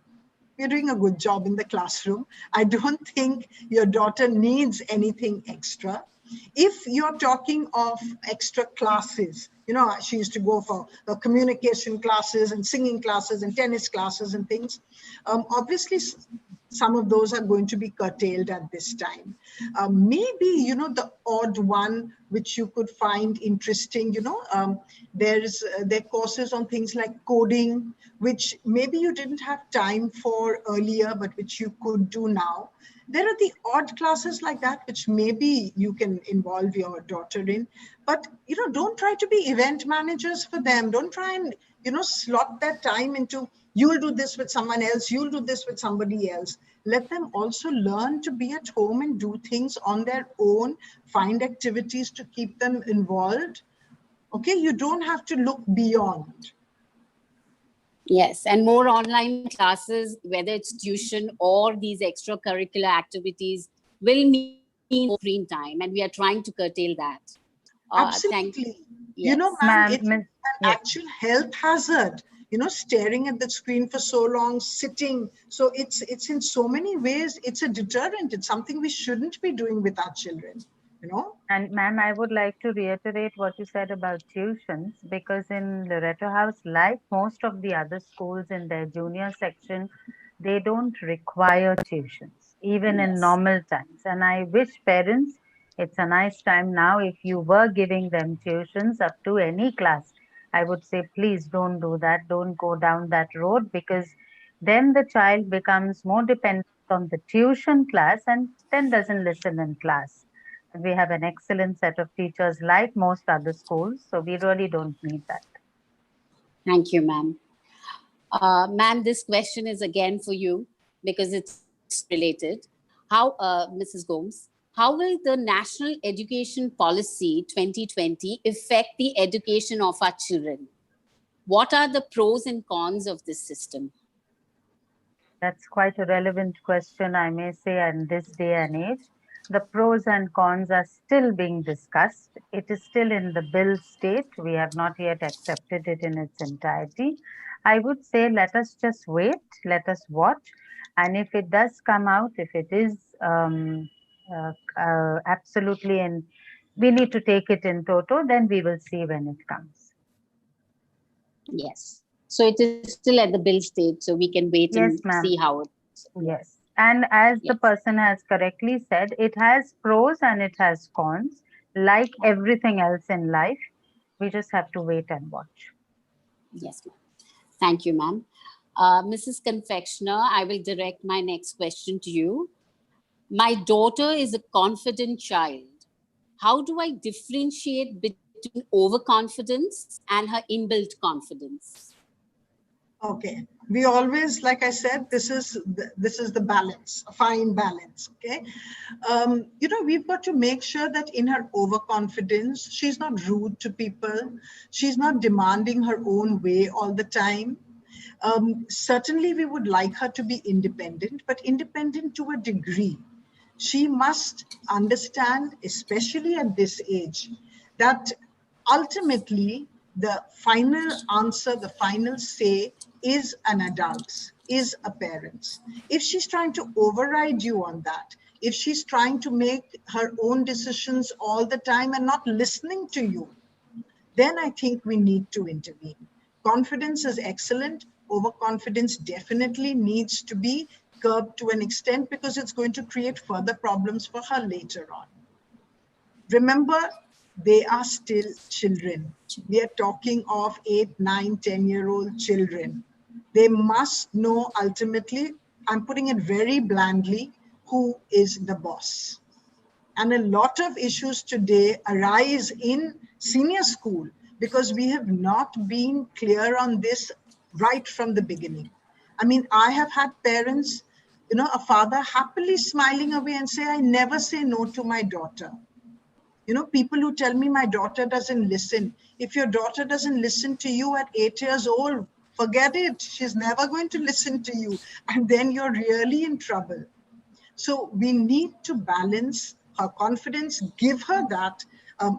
a good job in the classroom. I don't think your daughter needs anything extra. If you're talking of extra classes, she used to go for communication classes and singing classes and tennis classes and things. Obviously, some of those are going to be curtailed at this time. Maybe, the odd one which you could find interesting, there are courses on things like coding, which maybe you didn't have time for earlier, but which you could do now. There are the odd classes like that, which maybe you can involve your daughter in. But, don't try to be event managers for them. Don't try and, slot that time into, you'll do this with someone else, you'll do this with somebody else. Let them also learn to be at home and do things on their own, find activities to keep them involved. Okay, you don't have to look beyond. Yes, and more online classes, whether it's tuition or these extracurricular activities, will mean more screen time, and we are trying to curtail that. Thank you. Absolutely. Yes. Ma'am, Ma'am, it's an yes. actual health hazard, staring at the screen for so long, sitting. So it's in so many ways, it's a deterrent. It's something we shouldn't be doing with our children. And ma'am, I would like to reiterate what you said about tuitions, because in Loreto House, like most of the other schools in their junior section, they don't require tuitions, even in Yes. normal times. And I wish parents, it's a nice time now. If you were giving them tuitions up to any class, I would say, please don't do that. Don't go down that road, because then the child becomes more dependent on the tuition class and then doesn't listen in class. We have an excellent set of teachers like most other schools, so we really don't need that. Thank you, ma'am. Ma'am, this question is again for you because it's related. How, Mrs. Gomes, how will the National Education Policy 2020 affect the education of our children? What are the pros and cons of this system? That's quite a relevant question, I may say, in this day and age. The pros and cons are still being discussed. It is still in the bill state. We have not yet accepted it in its entirety. I would say let us just wait, let us watch, and if it does come out, if it is absolutely in, we need to take it in toto, then we will see when it comes. Yes. So it is still at the bill stage, so we can wait and Yes, see ma'am. how it. Yes. And as the Yes. person has correctly said, it has pros and it has cons, like everything else in life. We just have to wait and watch. Yes, ma'am. Thank you, ma'am. Mrs. Confectioner, I will direct my next question to you. My daughter is a confident child. How do I differentiate between overconfidence and her inbuilt confidence? Okay, we always, like I said, this is the balance, a fine balance. Okay, we've got to make sure that in her overconfidence, she's not rude to people, she's not demanding her own way all the time. Certainly, we would like her to be independent, but independent to a degree. She must understand, especially at this age, that ultimately the final answer, the final say is an adult's, is a parent's. If she's trying to override you on that, if she's trying to make her own decisions all the time and not listening to you, then I think we need to intervene. Confidence is excellent. Overconfidence definitely needs to be curbed to an extent because it's going to create further problems for her later on. Remember, they are still children. We are talking of 8, 9, 10-year-old children. They must know ultimately, I'm putting it very blandly, who is the boss. And a lot of issues today arise in senior school because we have not been clear on this right from the beginning. I mean, I have had parents, a father happily smiling away and say, I never say no to my daughter. People who tell me my daughter doesn't listen. If your daughter doesn't listen to you at 8 years old, forget it. She's never going to listen to you. And then you're really in trouble. So we need to balance her confidence, give her that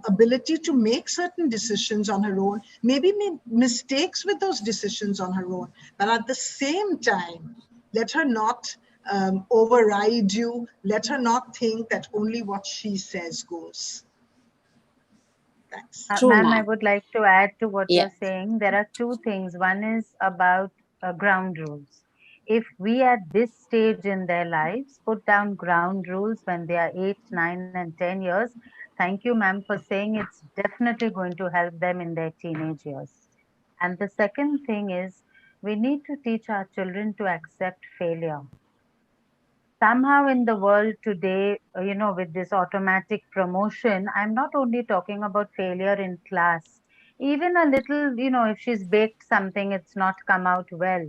ability to make certain decisions on her own, maybe make mistakes with those decisions on her own, but at the same time, let her not override you, let her not think that only what she says goes. Thanks. True, Ma'am, I ma'am. would like to add to what Yeah. you're saying. There are two things. One is about ground rules. If we at this stage in their lives put down ground rules when they are 8, 9, and 10 years, thank you, ma'am, for saying it's definitely going to help them in their teenage years. And the second thing is we need to teach our children to accept failure. Somehow in the world today, with this automatic promotion, I'm not only talking about failure in class, even a little, if she's baked something, it's not come out well.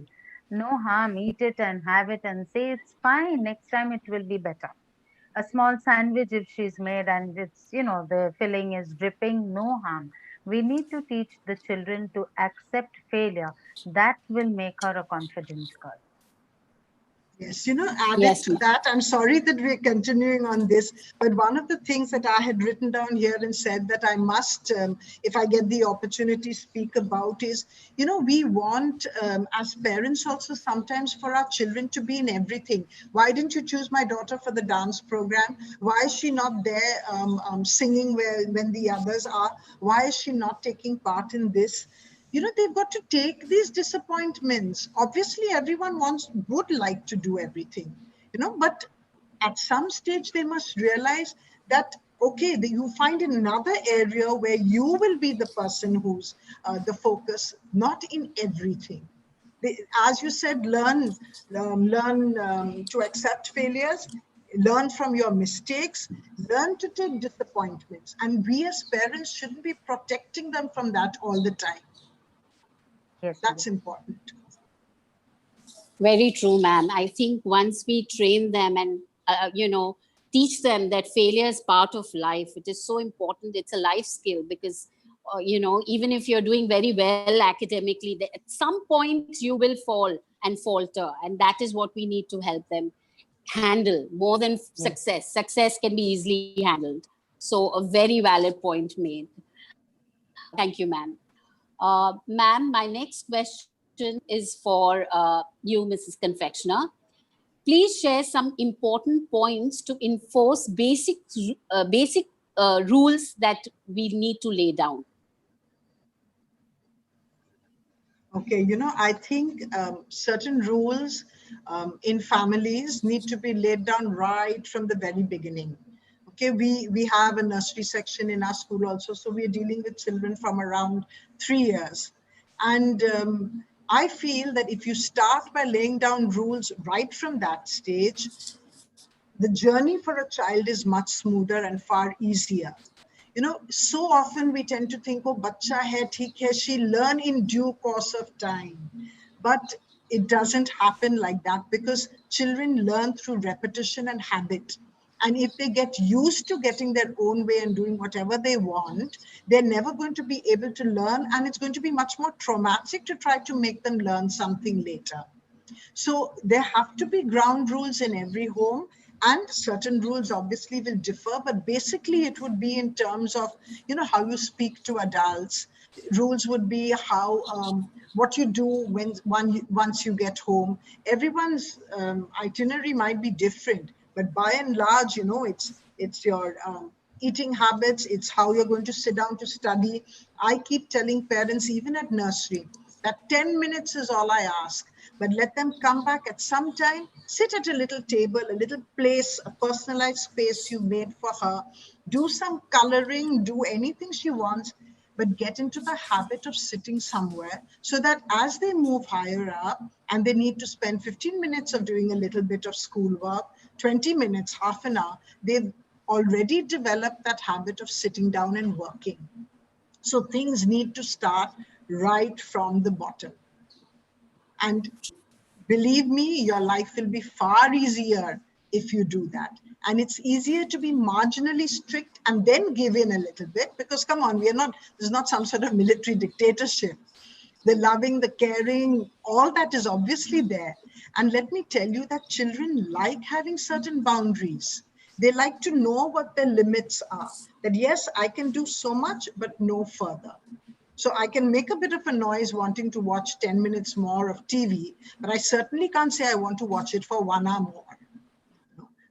No harm, eat it and have it and say it's fine. Next time it will be better. A small sandwich, if she's made and it's, the filling is dripping, no harm. We need to teach the children to accept failure. That will make her a confident girl. Yes, added Yes, to ma'am. that, I'm sorry that we're continuing on this, but one of the things that I had written down here and said that I must, if I get the opportunity, speak about is, we want as parents also sometimes for our children to be in everything. Why didn't you choose my daughter for the dance program? Why is she not there singing when the others are? Why is she not taking part in this? They've got to take these disappointments. Obviously, everyone would like to do everything, but at some stage they must realize that, okay, you find in another area where you will be the person who's the focus, not in everything. As you said, learn to accept failures, learn from your mistakes, learn to take disappointments. And we as parents shouldn't be protecting them from that all the time. Yes, That's ma'am. important. Very true, ma'am. I think once we train them and, teach them that failure is part of life, it is so important. It's a life skill because, even if you're doing very well academically, at some point you will fall. and falter. And that is what we need to help them handle more than success. Success can be easily handled. So a very valid point made. Thank you, ma'am. Ma'am, my next question is for you, Mrs. Confectioner. Please share some important points to enforce basic rules that we need to lay down. Okay, I think certain rules in families need to be laid down right from the very beginning. Okay, we have a nursery section in our school also, so we are dealing with children from around 3 years. And I feel that if you start by laying down rules right from that stage, the journey for a child is much smoother and far easier. So often we tend to think, oh, bacha hai, theek hai, she'll learn in due course of time. But it doesn't happen like that, because children learn through repetition and habit. And if they get used to getting their own way and doing whatever they want, they're never going to be able to learn. And it's going to be much more traumatic to try to make them learn something later. So there have to be ground rules in every home, and certain rules obviously will differ, but basically it would be in terms of, how you speak to adults. Rules would be how, what you do once you get home. Everyone's itinerary might be different, but by and large, it's your eating habits, it's how you're going to sit down to study. I keep telling parents, even at nursery, that 10 minutes is all I ask. But let them come back at some time, sit at a little table, a little place, a personalized space you made for her, do some coloring, do anything she wants, but get into the habit of sitting somewhere, so that as they move higher up and they need to spend 15 minutes of doing a little bit of schoolwork, 20 minutes, half an hour, they've already developed that habit of sitting down and working. So things need to start right from the bottom. And believe me, your life will be far easier if you do that. And it's easier to be marginally strict and then give in a little bit, because come on, this is not some sort of military dictatorship. The loving, the caring, all that is obviously there. And let me tell you that children like having certain boundaries. They like to know what their limits are. That yes, I can do so much, but no further. So I can make a bit of a noise wanting to watch 10 minutes more of TV, but I certainly can't say I want to watch it for 1 hour more.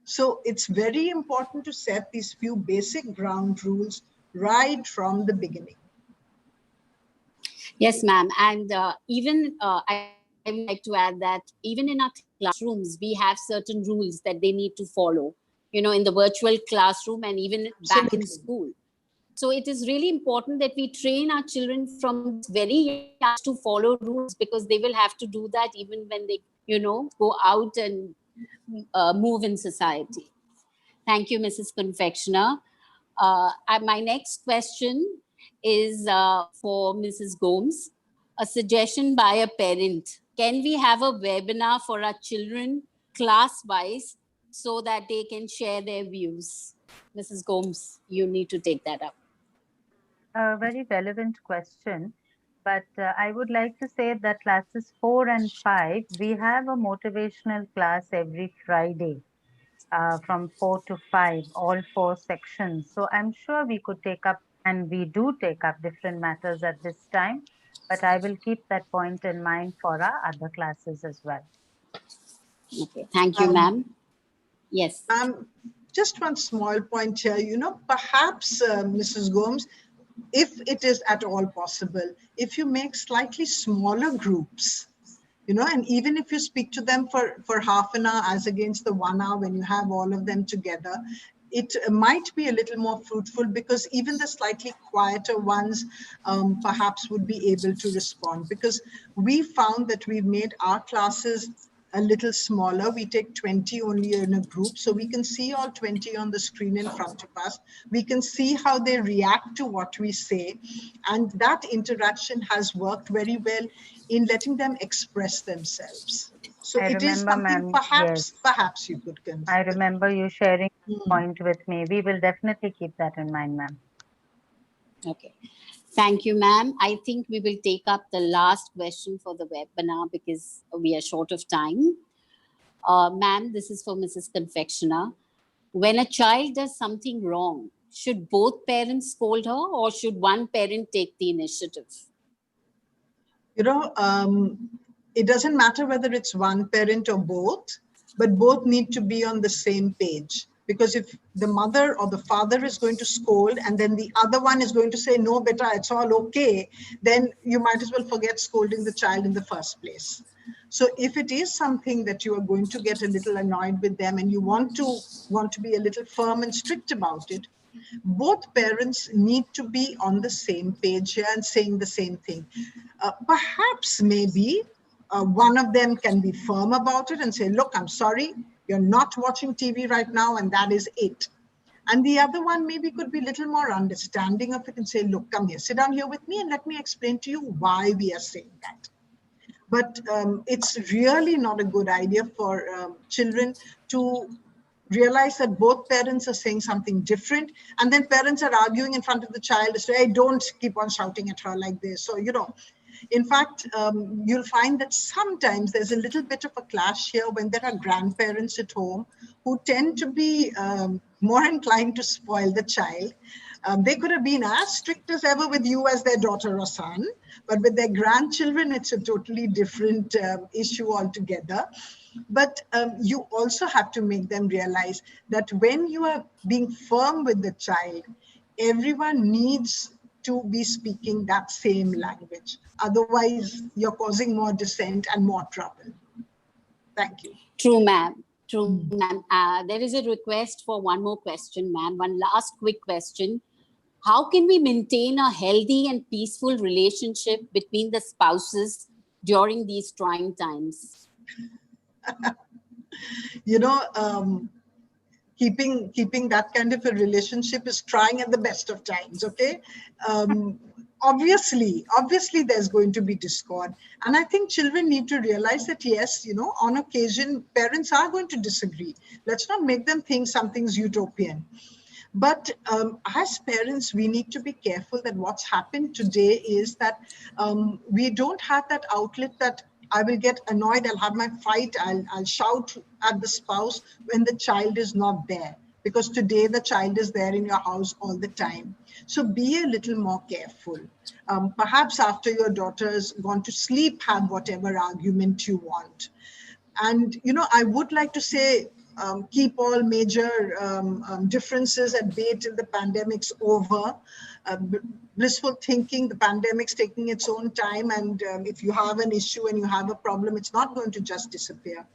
So it's very important to set these few basic ground rules right from the beginning. Yes, ma'am. And I would like to add that even in our classrooms, we have certain rules that they need to follow, in the virtual classroom and even back in school. So it is really important that we train our children from very young to follow rules, because they will have to do that even when they, go out and move in society. Thank you, Mrs. Confectioner. My next question is for Mrs. Gomes. A suggestion by a parent. Can we have a webinar for our children class-wise so that they can share their views? Mrs. Gomes, you need to take that up. A very relevant question, but I would like to say that classes 4 and 5, we have a motivational class every Friday from 4 to 5, all 4 sections. So I'm sure we could take up, and we do take up different matters at this time, but I will keep that point in mind for our other classes as well. Okay, thank you, ma'am. Yes. Just one small point here, perhaps Mrs. Gomes, if it is at all possible, if you make slightly smaller groups, and even if you speak to them for half an hour as against the 1 hour when you have all of them together, it might be a little more fruitful, because even the slightly quieter ones perhaps would be able to respond, because we found that we've made our classes a little smaller. We take 20 only in a group, so we can see all 20 on the screen in front of us. We can see how they react to what we say, and that interaction has worked very well in letting them express themselves. So it is something perhaps you could consider. I remember you sharing a point with me. We will definitely keep that in mind, ma'am. Okay. Thank you, ma'am. I think we will take up the last question for the webinar because we are short of time. Ma'am, this is for Mrs. Confectioner. When a child does something wrong, should both parents scold her or should one parent take the initiative? You know, it doesn't matter whether it's one parent or both, but both need to be on the same page. Because if the mother or the father is going to scold and then the other one is going to say, no, beta, it's all okay, then you might as well forget scolding the child in the first place. So if it is something that you are going to get a little annoyed with them and you want to be a little firm and strict about it, both parents need to be on the same page here and saying the same thing. Perhaps maybe one of them can be firm about it and say, look, I'm sorry, you're not watching TV right now, and that is it. And the other one maybe could be a little more understanding of it and say, look, come here, sit down here with me and let me explain to you why we are saying that. But it's really not a good idea for children to realize that both parents are saying something different, and then parents are arguing in front of the child to say, hey, don't keep on shouting at her like this. So, you know, in fact, you'll find that sometimes there's a little bit of a clash here when there are grandparents at home who tend to be more inclined to spoil the child. They could have been as strict as ever with you as their daughter or son, but with their grandchildren, it's a totally different issue altogether. But you also have to make them realize that when you are being firm with the child, everyone needs to be speaking that same language. Otherwise, you're causing more dissent and more trouble. Thank you. True, ma'am. True, ma'am. There is a request for one more question, ma'am. One last quick question. How can we maintain a healthy and peaceful relationship between the spouses during these trying times? You know, keeping that kind of a relationship is trying at the best of times, okay? Obviously there's going to be discord. And I think children need to realize that, yes, you know, on occasion, parents are going to disagree. Let's not make them think something's utopian. But as parents, we need to be careful that what's happened today is that we don't have that outlet that I will get annoyed, I'll have my fight, I'll shout at the spouse when the child is not there. Because today the child is there in your house all the time. So be a little more careful. Perhaps after your daughter's gone to sleep, have whatever argument you want. And, you know, I would like to say, keep all major differences at bay till the pandemic's over. Blissful thinking, the pandemic's taking its own time, and if you have an issue and you have a problem, it's not going to just disappear.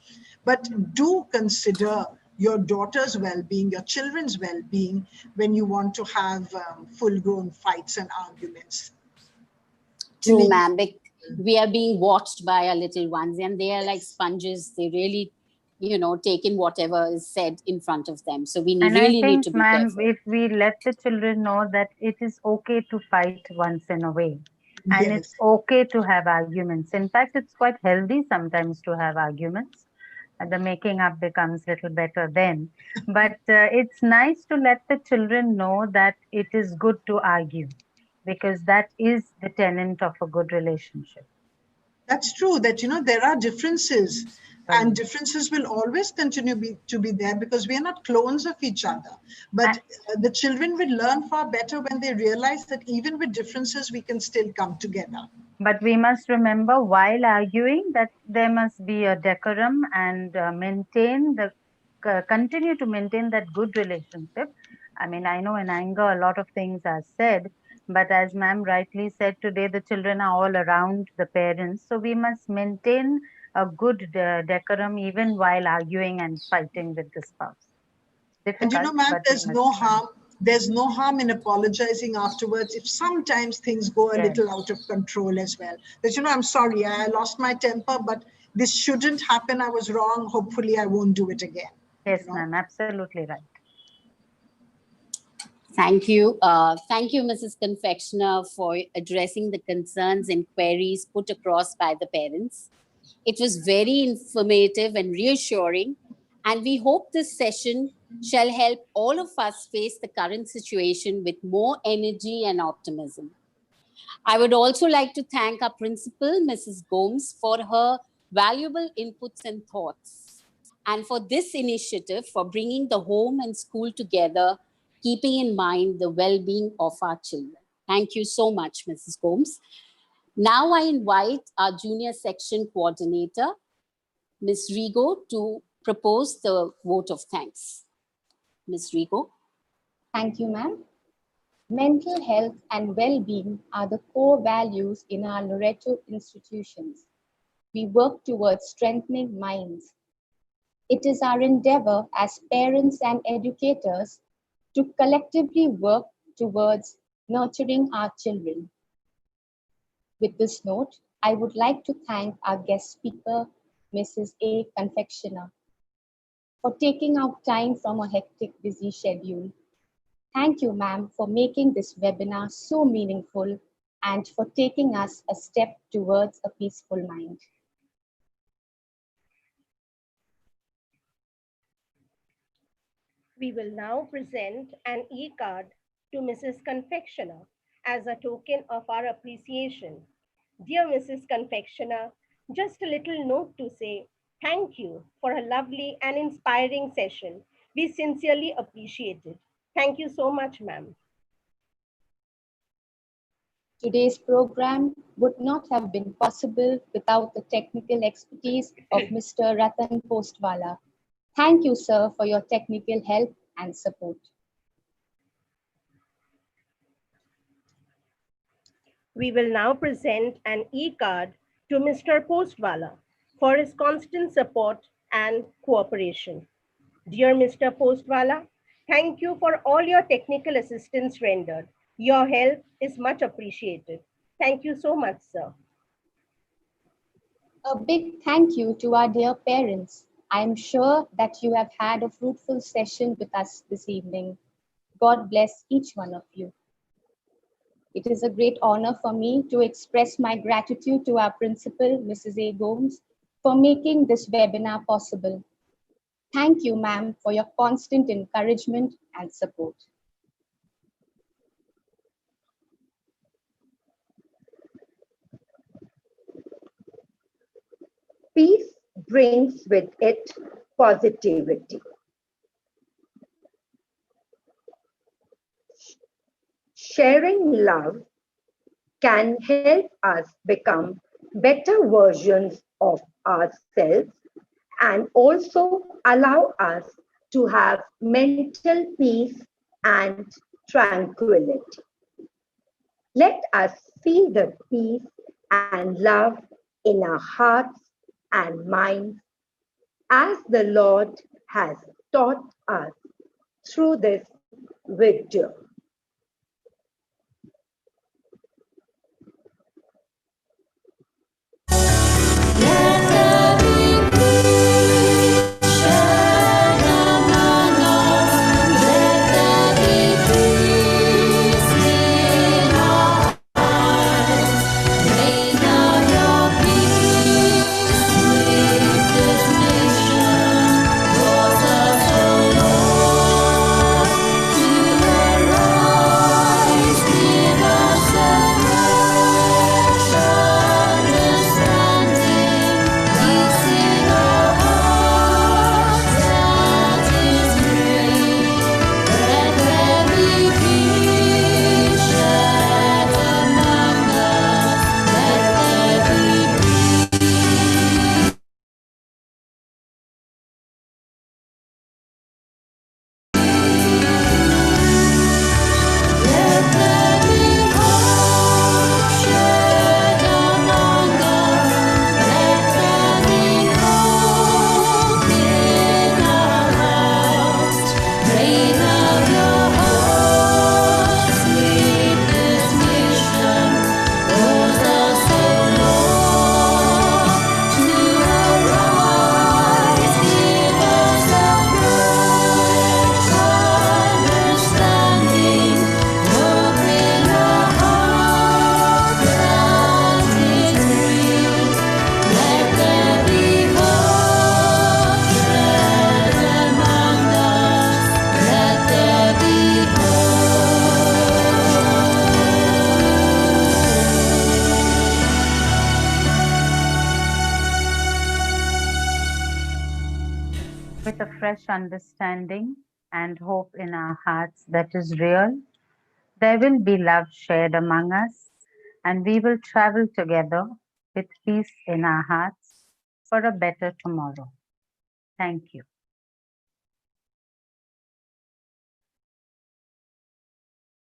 But do consider your daughter's well-being, your children's well-being when you want to have full-grown fights and arguments. True, ma'am. We are being watched by our little ones, and they are like sponges. They really, you know, take in whatever is said in front of them. So we really need to be careful. If we let the children know that it is okay to fight once in a way, and Yes. it's okay to have arguments. In fact, it's quite healthy sometimes to have arguments. The making up becomes a little better then. But it's nice to let the children know that it is good to argue, because that is the tenet of a good relationship. That's true, that, you know, there are differences, and differences will always continue to be there because we are not clones of each other. But the children will learn far better when they realize that even with differences, we can still come together. But we must remember while arguing that there must be a decorum and continue to maintain that good relationship. I mean, I know in anger a lot of things are said, but as ma'am rightly said, today the children are all around the parents. So we must maintain a good decorum even while arguing and fighting with the spouse. And you know, ma'am, there's no harm in apologizing afterwards if sometimes things go a little out of control as well. That, you know, I'm sorry, I lost my temper, but this shouldn't happen. I was wrong. Hopefully I won't do it again. Yes, ma'am, absolutely right. Thank you. Thank you, Mrs. Confectioner, for addressing the concerns and queries put across by the parents. It was very informative and reassuring, and we hope this session shall help all of us face the current situation with more energy and optimism. I would also like to thank our principal, Mrs. Gomes, for her valuable inputs and thoughts, and for this initiative for bringing the home and school together, keeping in mind the well-being of our children. Thank you so much, Mrs. Gomes. Now I invite our junior section coordinator, Ms. Rigo, to propose the vote of thanks. Ms. Rigo. Thank you, ma'am. Mental health and well-being are the core values in our Loreto institutions. We work towards strengthening minds. It is our endeavor as parents and educators to collectively work towards nurturing our children. With this note, I would like to thank our guest speaker, Mrs. A. Confectioner, for taking out time from a hectic, busy schedule. Thank you, ma'am, for making this webinar so meaningful and for taking us a step towards a peaceful mind. We will now present an e-card to Mrs. Confectioner as a token of our appreciation. Dear Mrs. Confectioner, just a little note to say thank you for a lovely and inspiring session. We sincerely appreciate it. Thank you so much, ma'am. Today's program would not have been possible without the technical expertise of Mr. Ratan Postwala. Thank you, sir, for your technical help and support. We will now present an e-card to Mr. Postwala for his constant support and cooperation. Dear Mr. Postwala, thank you for all your technical assistance rendered. Your help is much appreciated. Thank you so much, sir. A big thank you to our dear parents. I am sure that you have had a fruitful session with us this evening. God bless each one of you. It is a great honor for me to express my gratitude to our principal, Mrs. A. Gomes, for making this webinar possible. Thank you, ma'am, for your constant encouragement and support. Peace brings with it positivity. Sharing love can help us become better versions of ourselves and also allow us to have mental peace and tranquility. Let us see the peace and love in our hearts and minds as the Lord has taught us through this video. Arise. with a fresh understanding and hope in our hearts that is real. There will be love shared among us, and we will travel together with peace in our hearts for a better tomorrow. Thank you.